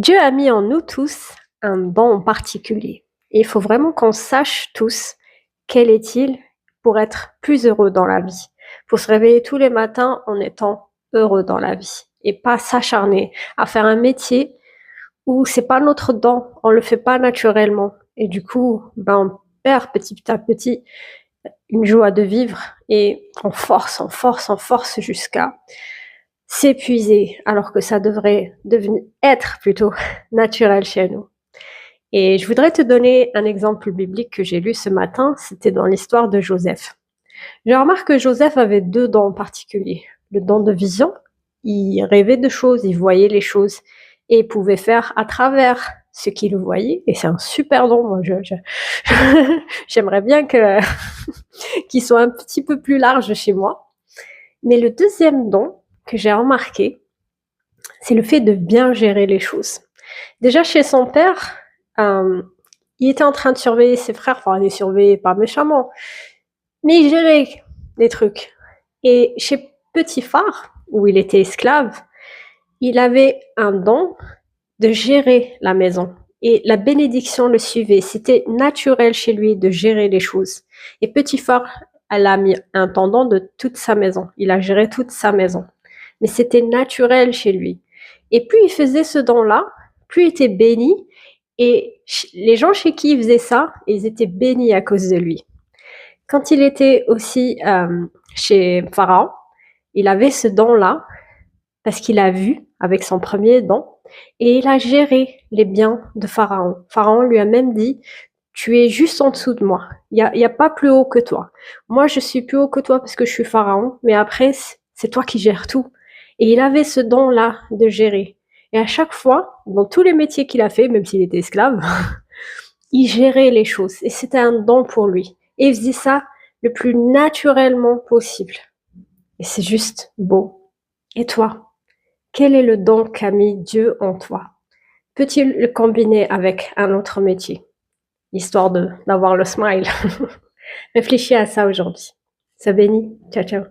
Dieu a mis en nous tous un don en particulier. Et il faut vraiment qu'on sache tous quel est-il pour être plus heureux dans la vie. Pour se réveiller tous les matins en étant heureux dans la vie. Et pas s'acharner à faire un métier où c'est pas notre don, on le fait pas naturellement. Et du coup, on perd petit à petit une joie de vivre et on force jusqu'à s'épuiser alors que ça devrait être plutôt naturel chez nous. Et je voudrais te donner un exemple biblique que j'ai lu ce matin, c'était dans l'histoire de Joseph. Je remarque que Joseph avait deux dons en particulier. Le don de vision, il rêvait de choses, il voyait les choses et il pouvait faire à travers ce qu'il voyait. Et c'est un super don, moi j'aimerais bien que qu'il soit un petit peu plus large chez moi. Mais le deuxième don que j'ai remarqué, c'est le fait de bien gérer les choses. Déjà chez son père, il était en train de surveiller ses frères, enfin les surveiller pas méchamment, mais il gérait des trucs. Et chez Potiphar, où il était esclave, il avait un don de gérer la maison. Et la bénédiction le suivait. C'était naturel chez lui de gérer les choses. Et Potiphar, elle a mis un intendant de toute sa maison. Il a géré toute sa maison. Mais c'était naturel chez lui. Et plus il faisait ce don-là, plus il était béni. Et les gens chez qui il faisait ça, ils étaient bénis à cause de lui. Quand il était aussi chez Pharaon, il avait ce don-là parce qu'il a vu avec son premier don et il a géré les biens de Pharaon. Pharaon lui a même dit, tu es juste en dessous de moi. Il y a pas plus haut que toi. Moi, je suis plus haut que toi parce que je suis Pharaon, mais après, c'est toi qui gères tout. Et il avait ce don-là de gérer. Et à chaque fois, dans tous les métiers qu'il a fait, même s'il était esclave, il gérait les choses. Et c'était un don pour lui. Et il faisait ça le plus naturellement possible. Et c'est juste beau. Et toi, quel est le don qu'a mis Dieu en toi? Peut-il le combiner avec un autre métier, histoire d'avoir le smile? Réfléchis à ça aujourd'hui. Ça bénit. Ciao, ciao.